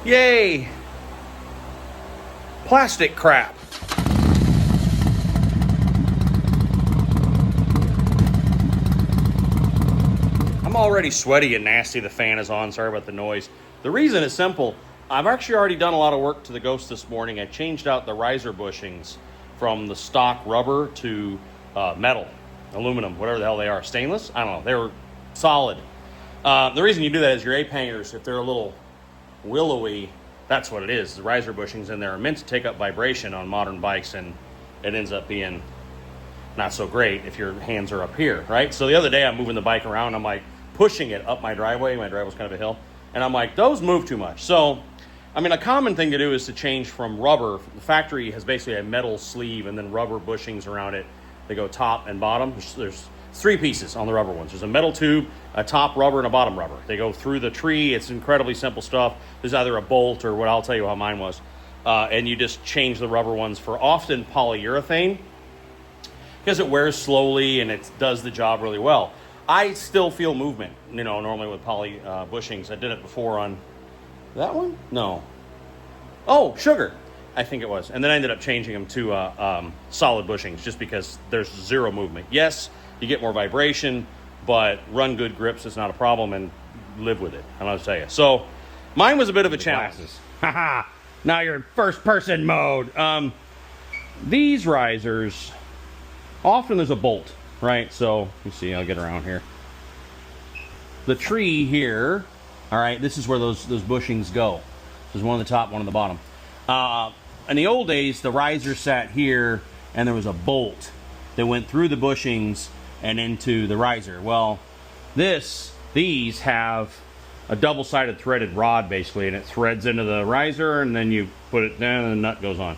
Yay! Plastic crap. I'm already sweaty and nasty. The fan is on. Sorry about the noise. The reason is simple. I've actually already done a lot of work to the Ghost this morning. I changed out the riser bushings from the stock rubber to metal, aluminum, whatever the hell they are. Stainless? I don't know. They were solid. The reason you do that is your ape hangers, if they're a little willowy, that's what it is. The riser bushings in there are meant to take up vibration on modern bikes, and it ends up being not so great if your hands are up here, right? So the other day I'm moving the bike around, I'm like pushing it up my driveway. My driveway's kind of a hill, and I'm like, those move too much. So, I mean, a common thing to do is to change from rubber. The factory has basically a metal sleeve and then rubber bushings around it. They go top and bottom. There's three pieces on the rubber ones. There's a metal tube, a top rubber, and a bottom rubber. They go through the tree. It's incredibly simple stuff. There's either a bolt or what I'll tell you how mine was. And you just change the rubber ones for often polyurethane because it wears slowly and it does the job really well. I still feel movement, normally with poly bushings. I did it before on that one? No. Oh, sugar. I think it was. And then I ended up changing them to solid bushings just because there's zero movement. Yes, you get more vibration, but run good grips is not a problem, and live with it. I'll tell you. So mine was a bit of a challenge. Haha. Now you're in first person mode. These risers, often there's a bolt, right? So you see, I'll get around here. The tree here, all right, this is where those bushings go. There's one on the top, one on the bottom. In the old days, the riser sat here, and there was a bolt that went through the bushings and into the riser. Well, these have a double-sided threaded rod, basically, and it threads into the riser, and then you put it down, and the nut goes on.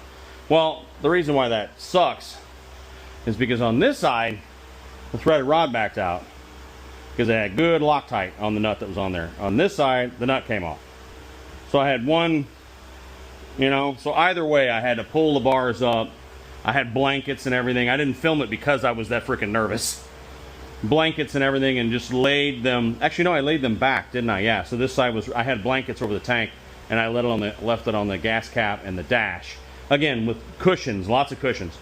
Well, the reason why that sucks is because on this side, the threaded rod backed out because it had good Loctite on the nut that was on there. On this side, the nut came off. So I had one, so either way, I had to pull the bars up. I had blankets and everything. I didn't film it because I was that freaking nervous. Blankets and everything, and just laid them. Actually, no, I laid them back, didn't I? Yeah. So this side I had blankets over the tank, and I left it on the gas cap and the dash. Again, with cushions, lots of cushions.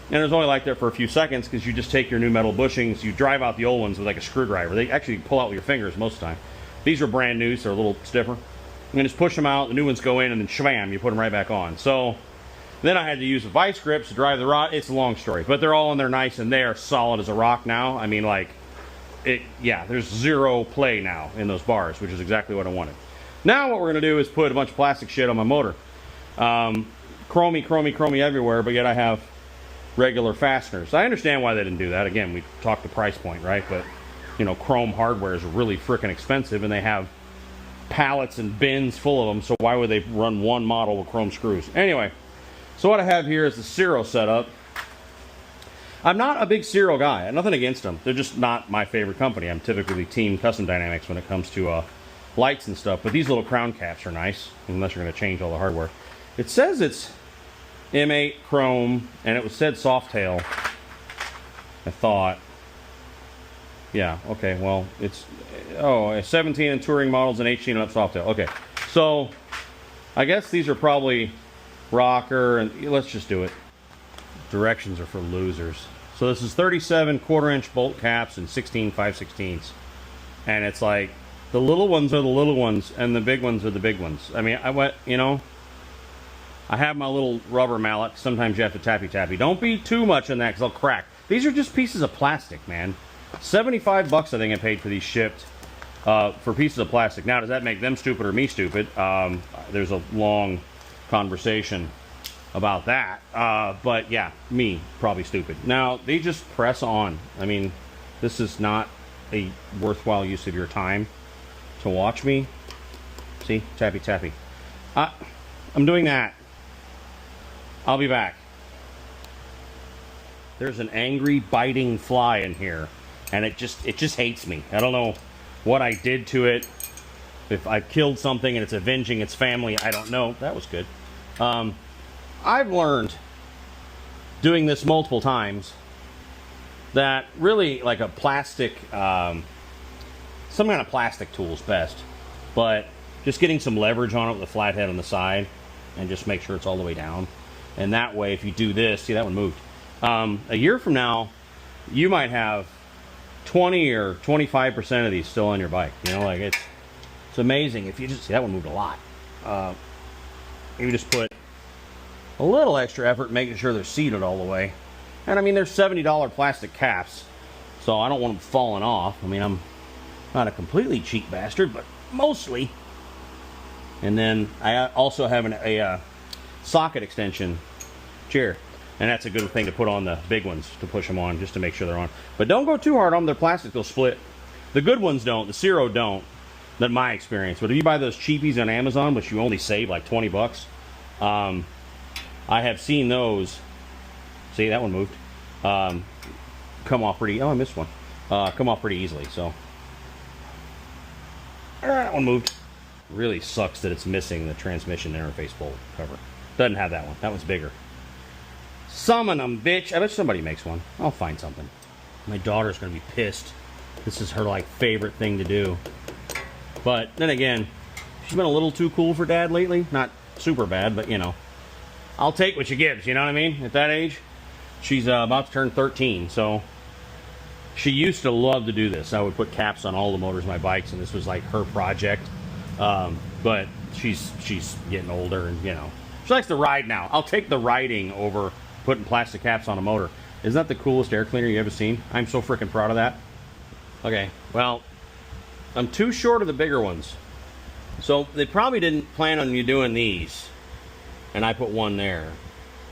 And it was only like that for a few seconds because you just take your new metal bushings, you drive out the old ones with like a screwdriver. They actually pull out with your fingers most of the time. These are brand new, so they're a little stiffer. And just push them out, the new ones go in, and then shwam, you put them right back on. So then I had to use the vice grips to drive the rod. It's a long story, but they're all in there nice, and they are solid as a rock now. I mean, there's zero play now in those bars, which is exactly what I wanted. Now what we're going to do is put a bunch of plastic shit on my motor. Chromy everywhere, but yet I have regular fasteners. I understand why they didn't do that. Again, we talked the price point, right? But, chrome hardware is really freaking expensive, and they have pallets and bins full of them, so why would they run one model with chrome screws? Anyway, so what I have here is the Ciro setup. I'm not a big Ciro guy. Nothing against them. They're just not my favorite company. I'm typically Team Custom Dynamics when it comes to lights and stuff, but these little crown caps are nice, unless you're going to change all the hardware. It says it's M8 chrome, and it said softail. I thought. Yeah, okay, well, it's 17 and touring models and 18 and up softail. Okay, so I guess these are probably rocker, and let's just do it. Directions are for losers. So this is 37 quarter-inch bolt caps and 16 5/16ths. And it's like, the little ones are the little ones, and the big ones are the big ones. I mean, I have my little rubber mallet. Sometimes you have to tappy. Don't be too much on that because they'll crack. These are just pieces of plastic, man. $75 I think I paid for these shipped for pieces of plastic. Now, does that make them stupid or me stupid? There's a long conversation about that. But yeah, me, probably stupid. Now, they just press on. I mean, this is not a worthwhile use of your time to watch me. See? Tappy. I'm doing that. I'll be back. There's an angry, biting fly in here, and it just hates me. I don't know what I did to it. If I killed something and it's avenging its family, I don't know. That was good. I've learned doing this multiple times that really like a plastic, some kind of plastic tool is best. But just getting some leverage on it with a flat head on the side, and just make sure it's all the way down. And that way, if you do this, see that one moved. A year from now, you might have 20 or 25% of these still on your bike. You know, like it's amazing. If you just see that one moved a lot. You just put a little extra effort making sure they're seated all the way. And I mean, they're $70 plastic caps, so I don't want them falling off. I mean, I'm not a completely cheap bastard, but mostly. And then I also have a socket extension chair, and that's a good thing to put on the big ones to push them on, just to make sure they're on. But don't go too hard on them. They're plastic, they'll split. The good ones don't. The Zero don't. That's my experience. But if you buy those cheapies on Amazon, which you only save like 20 bucks, I have seen those. See, that one moved. Come off pretty. Oh, I missed one. Come off pretty easily. So that one moved. Really sucks that it's missing the transmission interface bolt cover. Doesn't have that one. That one's bigger. Summon them, bitch. I bet somebody makes one. I'll find something. My daughter's gonna be pissed. This is her like favorite thing to do. But then again, she's been a little too cool for Dad lately. Not super bad, but you know, I'll take what she gives. You know what I mean? At that age, she's about to turn 13, so she used to love to do this. I would put caps on all the motors of my bikes, and this was like her project. But she's getting older, and you know, she likes to ride now. I'll take the riding over putting plastic caps on a motor. Isn't that the coolest air cleaner you ever seen? I'm so freaking proud of that. Okay, well, I'm too short of the bigger ones, so they probably didn't plan on you doing these, and I put one there,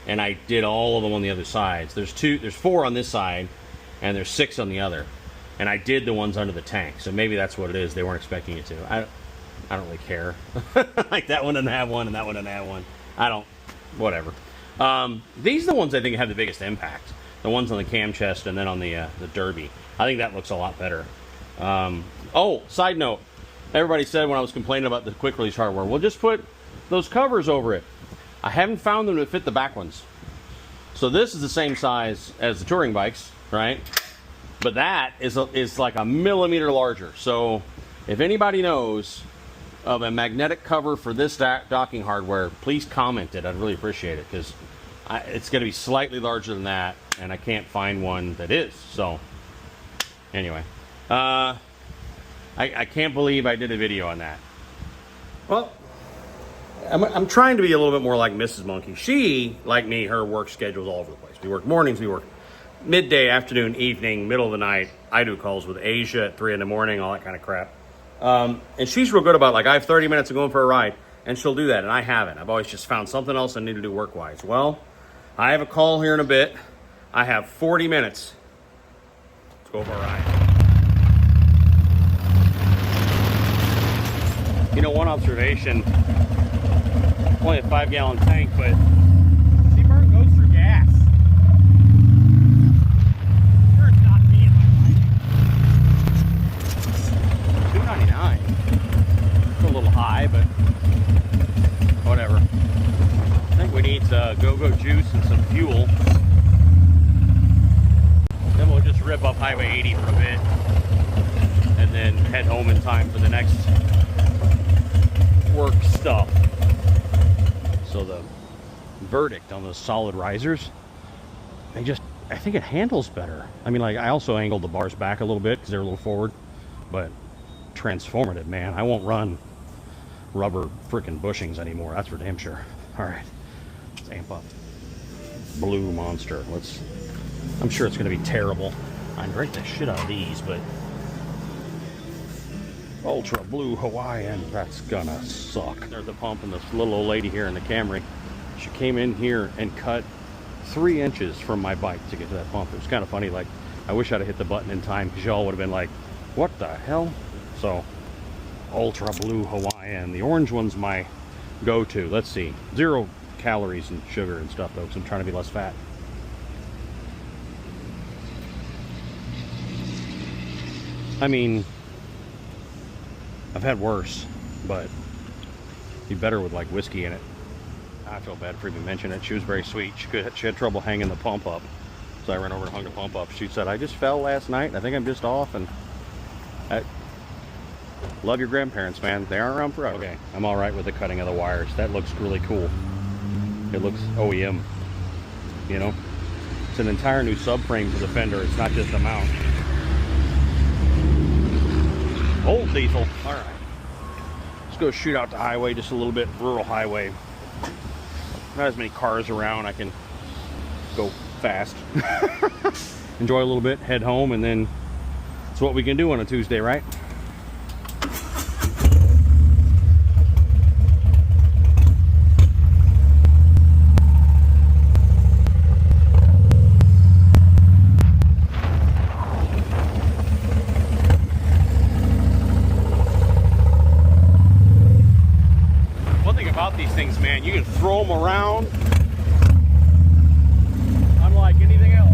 and I did all of them on the other sides. There's 4 on this side, and there's 6 on the other, and I did the ones under the tank, so maybe that's what it is. They weren't expecting you to. I don't really care. Like that one doesn't have one, and that one doesn't have one. Whatever. These are the ones I think have the biggest impact. The ones on the cam chest and then on the Derby. I think that looks a lot better. Oh, side note. Everybody said when I was complaining about the quick release hardware, well, just put those covers over it. I haven't found them to fit the back ones. So this is the same size as the touring bikes, right? But that is like a millimeter larger. So if anybody knows of a magnetic cover for this docking hardware, please comment it. I'd really appreciate it, because it's going to be slightly larger than that, and I can't find one that is. So anyway, I can't believe I did a video on that. Well, I'm trying to be a little bit more like Mrs. Monkey. She, like me, her work schedule's all over the place. We work mornings, we work midday, afternoon, evening, middle of the night. I do calls with Asia at 3 in the morning, all that kind of crap. And she's real good about, like, I have 30 minutes of going for a ride, and she'll do that, and I haven't. I've always just found something else I need to do work-wise. Well, I have a call here in a bit. I have 40 minutes. Let's go for a ride. You know, one observation, only a 5-gallon tank, but see, burn goes through gas. Sure, it's not me in my life. $2.99. It's a little high, but whatever. I think we need go-go juice and some fuel. Then we'll just rip up Highway 80 for a bit, and then head home in time for the next work stuff. So the verdict on those solid risers, I think it handles better. I mean, like, I also angled the bars back a little bit because they're a little forward, but transformative, man. I won't run rubber freaking bushings anymore, that's for damn sure. All right, let's amp up Blue Monster. I'm sure it's gonna be terrible. I drank the shit out of these, but Ultra Blue Hawaiian, that's gonna suck. There's the pump, and this little old lady here in the Camry, she came in here and cut 3 inches from my bike to get to that pump. It was kind of funny. Like, I wish I'd have hit the button in time, because y'all would have been like, what the hell? So, Ultra Blue Hawaiian. The orange one's my go-to. Let's see. 0 calories and sugar and stuff, though, because I'm trying to be less fat. I mean, I've had worse, but be better with like whiskey in it. I feel bad for even mentioning it. She was very sweet. She had trouble hanging the pump up, so I ran over and hung the pump up. She said, I just fell last night. I think I'm just off, and Love your grandparents, man. They aren't around forever. Okay, I'm all right with the cutting of the wires. That looks really cool. It looks OEM, you know? It's an entire new subframe for the fender. It's not just a mount. Old diesel. All right. Let's go shoot out the highway just a little bit. Rural highway. Not as many cars around. I can go fast. Enjoy a little bit, head home, and then it's what we can do on a Tuesday, right? One thing about these things, man, you can throw them around unlike anything else.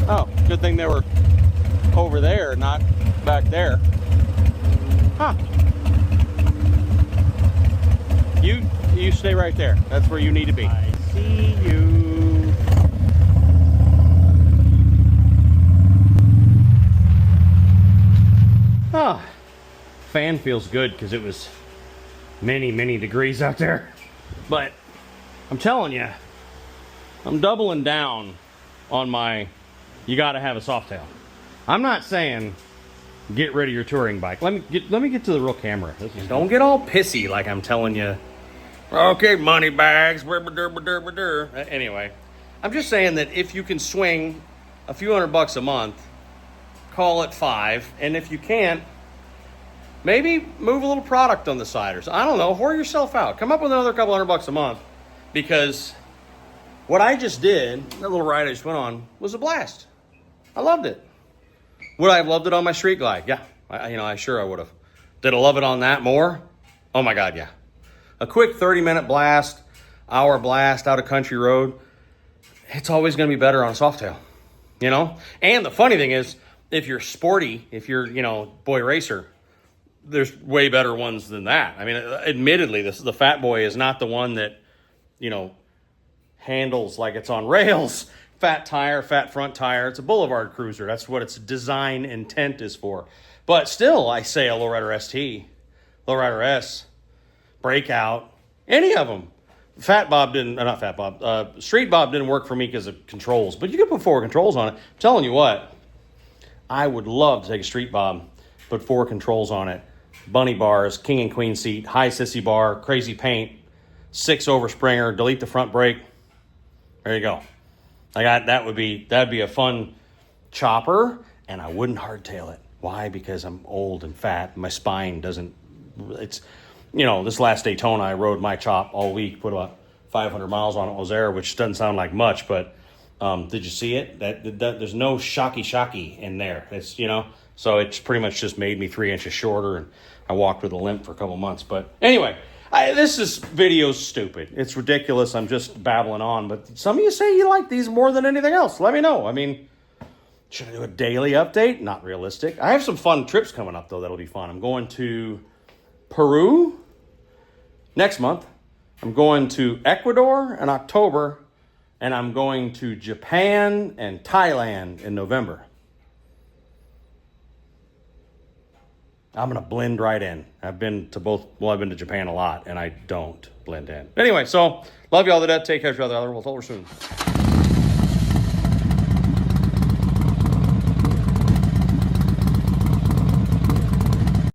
Oh, good thing they were over there, not back there. Huh. You stay right there. That's where you need to be. I see you. Ah, fan feels good because it was many degrees out there. But I'm telling you, I'm doubling down on my, you got to have a softail. I'm not saying get rid of your touring bike. Let me get to the real camera. Don't get all pissy like I'm telling you. Okay, money bags. Anyway, I'm just saying that if you can swing a few $100 a month, call it 5, and if you can't, maybe move a little product on the side or so. I don't know. Whore yourself out. Come up with another couple $100 a month, because what I just did, that little ride I just went on, was a blast. I loved it. Would I have loved it on my Street Glide? Yeah, I sure I would have. Did I love it on that more? Oh my God, yeah. A quick 30-minute blast, hour blast out of country road, it's always going to be better on a softail, you know? And the funny thing is, if you're sporty, if you're, boy racer, there's way better ones than that. I mean, admittedly, the Fat Boy is not the one that, handles like it's on rails. Fat tire, fat front tire. It's a boulevard cruiser. That's what its design intent is for. But still, I say a Lowrider ST, Lowrider S, Breakout, any of them. Street Bob didn't work for me because of controls. But you can put 4 controls on it. I'm telling you what, I would love to take a Street Bob, put 4 controls on it. Bunny bars, king and queen seat, high sissy bar, crazy paint, 6 over springer, delete the front brake. There you go. That'd be a fun chopper, and I wouldn't hardtail it. Why? Because I'm old and fat. My spine doesn't. It's, this last Daytona, I rode my chop all week, put about 500 miles on it, was there, which doesn't sound like much, but did you see it? That there's no shocky in there. It's so it's pretty much just made me 3 inches shorter, and I walked with a limp for a couple months. But anyway. This video's stupid. It's ridiculous. I'm just babbling on. But some of you say you like these more than anything else. Let me know. I mean, should I do a daily update? Not realistic. I have some fun trips coming up, though. That'll be fun. I'm going to Peru next month. I'm going to Ecuador in October. And I'm going to Japan and Thailand in November. I'm going to blend right in. I've been to Japan a lot, and I don't blend in. Anyway, so love y'all to death. Take care of each other. We'll talk soon.